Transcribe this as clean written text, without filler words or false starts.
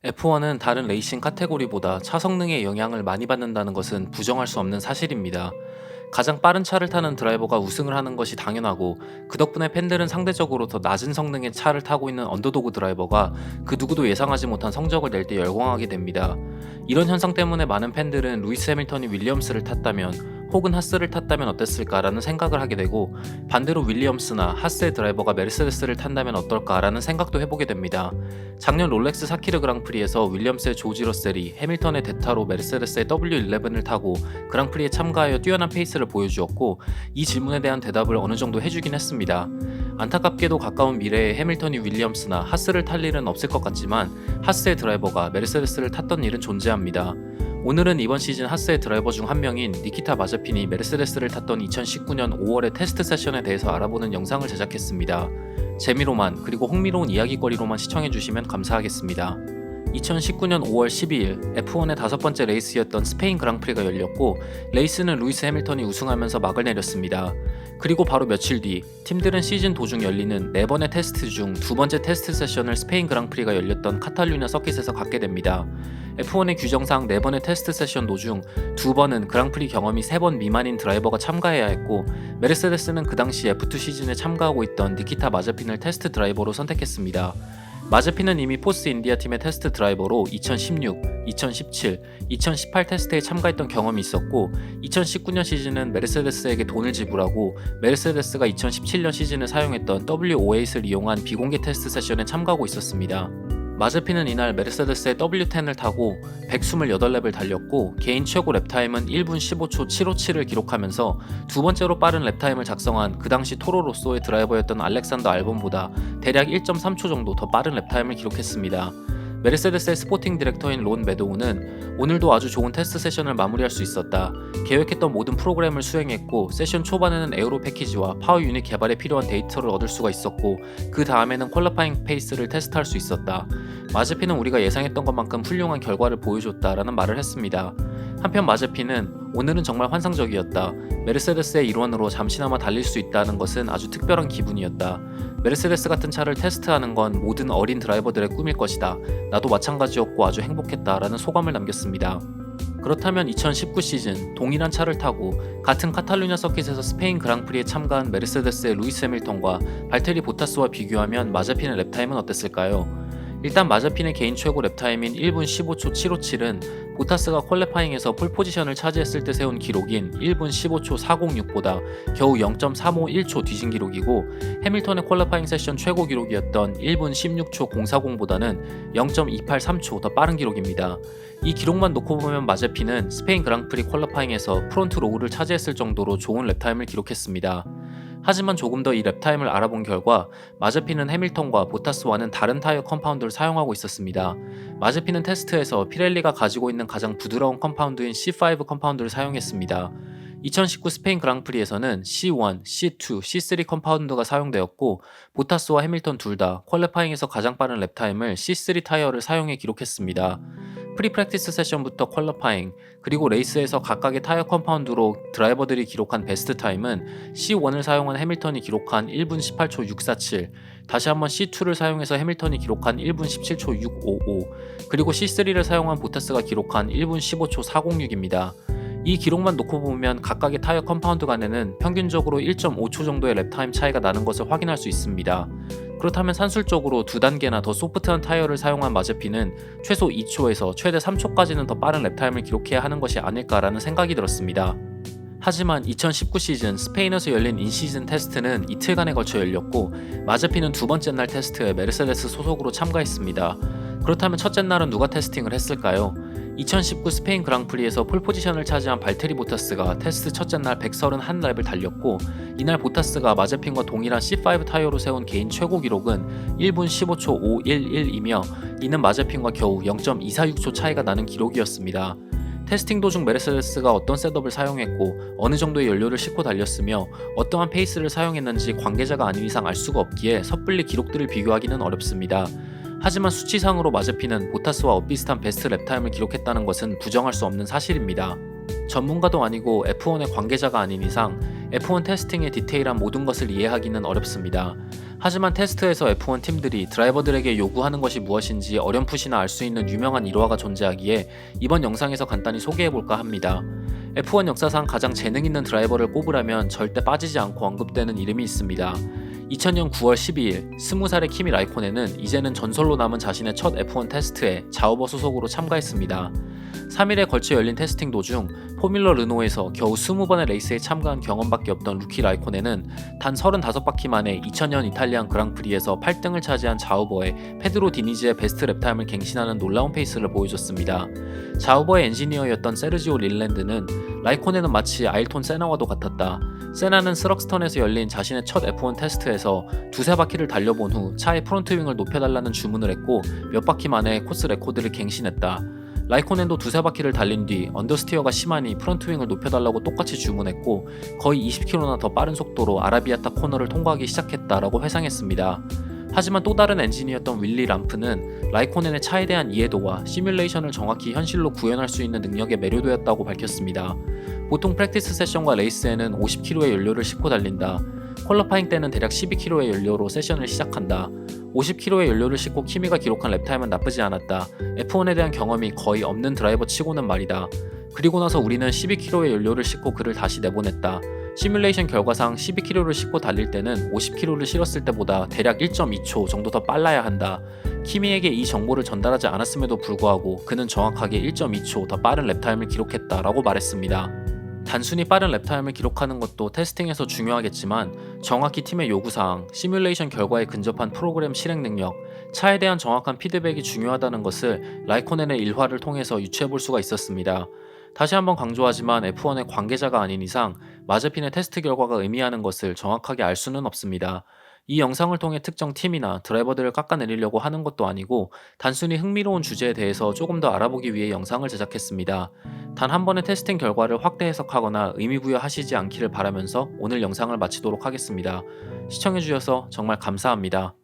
F1은 다른 레이싱 카테고리보다 차 성능에 영향을 많이 받는다는 것은 부정할 수 없는 사실입니다. 가장 빠른 차를 타는 드라이버가 우승을 하는 것이 당연하고, 그 덕분에 팬들은 상대적으로 더 낮은 성능의 차를 타고 있는 언더도그 드라이버가 그 누구도 예상하지 못한 성적을 낼 때 열광하게 됩니다. 이런 현상 때문에 많은 팬들은 루이스 해밀턴이 윌리엄스를 탔다면, 혹은 하스를 탔다면 어땠을까라는 생각을 하게 되고, 반대로 윌리엄스나 하스의 드라이버가 메르세데스를 탄다면 어떨까라는 생각도 해보게 됩니다. 작년 롤렉스 사키르 그랑프리에서 윌리엄스의 조지 러셀이 해밀턴의 대타로 메르세데스의 W11을 타고 그랑프리에 참가하여 뛰어난 페이스를 보여주었고, 이 질문에 대한 대답을 어느 정도 해주긴 했습니다. 안타깝게도 가까운 미래에 해밀턴이 윌리엄스나 하스를 탈 일은 없을 것 같지만, 하스의 드라이버가 메르세데스를 탔던 일은 존재합니다. 오늘은 이번 시즌 하스의 드라이버 중 한 명인 니키타 마제핀이 메르세데스를 탔던 2019년 5월의 테스트 세션에 대해서 알아보는 영상을 제작했습니다. 재미로만, 그리고 흥미로운 이야기거리로만 시청해주시면 감사하겠습니다. 2019년 5월 12일 F1의 다섯 번째 레이스였던 스페인 그랑프리가 열렸고, 레이스는 루이스 해밀턴이 우승하면서 막을 내렸습니다. 그리고 바로 며칠 뒤 팀들은 시즌 도중 열리는 4번의 테스트 중 두 번째 테스트 세션을 스페인 그랑프리가 열렸던 카탈루냐 서킷에서 갖게 됩니다. F1의 규정상 4번의 테스트 세션 도중 2번은 그랑프리 경험이 3번 미만인 드라이버가 참가해야 했고, 메르세데스는 그 당시 F2 시즌에 참가하고 있던 니키타 마제핀을 테스트 드라이버로 선택했습니다. 마제핀은 이미 포스 인디아 팀의 테스트 드라이버로 2016, 2017, 2018 테스트에 참가했던 경험이 있었고, 2019년 시즌은 메르세데스에게 돈을 지불하고 메르세데스가 2017년 시즌에 사용했던 W58을 이용한 비공개 테스트 세션에 참가하고 있었습니다. 마제핀은 이날 메르세데스의 W10을 타고 128랩을 달렸고, 개인 최고 랩타임은 1분 15초 757을 기록하면서 두 번째로 빠른 랩타임을 작성한 그 당시 토로로소의 드라이버였던 알렉산더 알본보다 대략 1.3초 정도 더 빠른 랩타임을 기록했습니다. 메르세데스의 스포팅 디렉터인 론 메도우는 오늘도 아주 좋은 테스트 세션을 마무리할 수 있었다. 계획했던 모든 프로그램을 수행했고, 세션 초반에는 에어로 패키지와 파워 유닛 개발에 필요한 데이터를 얻을 수가 있었고, 그 다음에는 퀄리파잉 페이스를 테스트할 수 있었다. 마제핀은 우리가 예상했던 것만큼 훌륭한 결과를 보여줬다라는 말을 했습니다. 한편 마제핀은 오늘은 정말 환상적이었다. 메르세데스의 일원으로 잠시나마 달릴 수 있다는 것은 아주 특별한 기분이었다. 메르세데스 같은 차를 테스트하는 건 모든 어린 드라이버들의 꿈일 것이다. 나도 마찬가지였고 아주 행복했다라는 소감을 남겼습니다. 그렇다면 2019 시즌 동일한 차를 타고 같은 카탈루냐 서킷에서 스페인 그랑프리에 참가한 메르세데스의 루이스 해밀턴과 발테리 보타스와 비교하면 마제핀의 랩타임은 어땠을까요? 일단 마제핀의 개인 최고 랩타임인 1분 15초 757은 보타스가 퀄리파잉에서 폴포지션을 차지했을 때 세운 기록인 1분 15초 406보다 겨우 0.351초 뒤진 기록이고, 해밀턴의 퀄리파잉 세션 최고 기록이었던 1분 16초 040보다는 0.283초 더 빠른 기록입니다. 이 기록만 놓고 보면 마제핀은 스페인 그랑프리 퀄리파잉에서 프론트 로우를 차지했을 정도로 좋은 랩타임을 기록했습니다. 하지만 조금 더 이 랩타임을 알아본 결과 마제핀은 해밀턴과 보타스와는 다른 타이어 컴파운드를 사용하고 있었습니다. 마제핀은 테스트에서 피렐리가 가지고 있는 가장 부드러운 컴파운드인 C5 컴파운드를 사용했습니다. 2019 스페인 그랑프리에서는 C1, C2, C3 컴파운드가 사용되었고, 보타스와 해밀턴 둘 다 퀄리파잉에서 가장 빠른 랩타임을 C3 타이어를 사용해 기록했습니다. 프리프랙티스 세션부터 퀄리파잉, 그리고 레이스에서 각각의 타이어 컴파운드로 드라이버들이 기록한 베스트 타임은 C1을 사용한 해밀턴이 기록한 1분 18초 647, 다시 한번 C2를 사용해서 해밀턴이 기록한 1분 17초 655, 그리고 C3를 사용한 보타스가 기록한 1분 15초 406입니다. 이 기록만 놓고 보면 각각의 타이어 컴파운드 간에는 평균적으로 1.5초 정도의 랩타임 차이가 나는 것을 확인할 수 있습니다. 그렇다면 산술적으로 두 단계나 더 소프트한 타이어를 사용한 마제핀은 최소 2초에서 최대 3초까지는 더 빠른 랩타임을 기록해야 하는 것이 아닐까라는 생각이 들었습니다. 하지만 2019 시즌 스페인에서 열린 인시즌 테스트는 이틀간에 걸쳐 열렸고, 마제핀은 두 번째 날 테스트에 메르세데스 소속으로 참가했습니다. 그렇다면 첫째 날은 누가 테스팅을 했을까요? 2019 스페인 그랑프리에서 폴포지션을 차지한 발테리 보타스가 테스트 첫째 날 131랩을 달렸고, 이날 보타스가 마제핀과 동일한 C5 타이어로 세운 개인 최고 기록은 1분 15초 511이며, 이는 마제핀과 겨우 0.246초 차이가 나는 기록이었습니다. 테스팅 도중 메르세데스가 어떤 셋업을 사용했고 어느 정도의 연료를 싣고 달렸으며 어떠한 페이스를 사용했는지 관계자가 아닌 이상 알 수가 없기에 섣불리 기록들을 비교하기는 어렵습니다. 하지만 수치상으로 마제핀은 보타스와 엇비슷한 베스트 랩타임을 기록했다는 것은 부정할 수 없는 사실입니다. 전문가도 아니고 F1의 관계자가 아닌 이상 F1 테스팅의 디테일한 모든 것을 이해하기는 어렵습니다. 하지만 테스트에서 F1 팀들이 드라이버들에게 요구하는 것이 무엇인지 어렴풋이나 알 수 있는 유명한 일화가 존재하기에 이번 영상에서 간단히 소개해볼까 합니다. F1 역사상 가장 재능 있는 드라이버를 꼽으라면 절대 빠지지 않고 언급되는 이름이 있습니다. 2000년 9월 12일 20살의 키미 라이코넨은 이제는 전설로 남은 자신의 첫 F1 테스트에 자우버 소속으로 참가했습니다. 3일에 걸쳐 열린 테스팅 도중 포뮬러 르노에서 겨우 20번의 레이스에 참가한 경험밖에 없던 루키 라이코넨은 단 35바퀴 만에 2000년 이탈리안 그랑프리에서 8등을 차지한 자우버에 페드로 디니즈의 베스트 랩타임을 갱신하는 놀라운 페이스를 보여줬습니다. 자우버의 엔지니어였던 세르지오 릴랜드는 라이코넨은 마치 아일톤 세나와도 같았다. 세나는 스럭스턴에서 열린 자신의 첫 F1 테스트에서 두세 바퀴를 달려본 후 차의 프론트윙을 높여달라는 주문을 했고 몇 바퀴 만에 코스 레코드를 갱신했다. 라이코넨도 두세 바퀴를 달린 뒤 언더스티어가 심하니 프론트윙을 높여달라고 똑같이 주문했고 거의 20km나 더 빠른 속도로 아라비아타 코너를 통과하기 시작했다라고 회상했습니다. 하지만 또 다른 엔지니어였던 윌리 람프는 라이코넨의 차에 대한 이해도와 시뮬레이션을 정확히 현실로 구현할 수 있는 능력에 매료되었다고 밝혔습니다. 보통 프랙티스 세션과 레이스에는 50km의 연료를 싣고 달린다. 퀄러파잉 때는 대략 12km의 연료로 세션을 시작한다. 50km의 연료를 싣고 키미가 기록한 랩타임은 나쁘지 않았다. F1에 대한 경험이 거의 없는 드라이버 치고는 말이다. 그리고 나서 우리는 12km의 연료를 싣고 그를 다시 내보냈다. 시뮬레이션 결과상 12km를 싣고 달릴 때는 50km를 실었을 때보다 대략 1.2초 정도 더 빨라야 한다. 키미에게 이 정보를 전달하지 않았음에도 불구하고 그는 정확하게 1.2초 더 빠른 랩타임을 기록했다라고 말했습니다. 단순히 빠른 랩타임을 기록하는 것도 테스팅에서 중요하겠지만 정확히 팀의 요구사항, 시뮬레이션 결과에 근접한 프로그램 실행 능력, 차에 대한 정확한 피드백이 중요하다는 것을 라이코넨의 일화를 통해서 유추해볼 수가 있었습니다. 다시 한번 강조하지만 F1의 관계자가 아닌 이상 마제핀의 테스트 결과가 의미하는 것을 정확하게 알 수는 없습니다. 이 영상을 통해 특정 팀이나 드라이버들을 깎아내리려고 하는 것도 아니고 단순히 흥미로운 주제에 대해서 조금 더 알아보기 위해 영상을 제작했습니다. 단 한 번의 테스팅 결과를 확대 해석하거나 의미부여하시지 않기를 바라면서 오늘 영상을 마치도록 하겠습니다. 시청해주셔서 정말 감사합니다.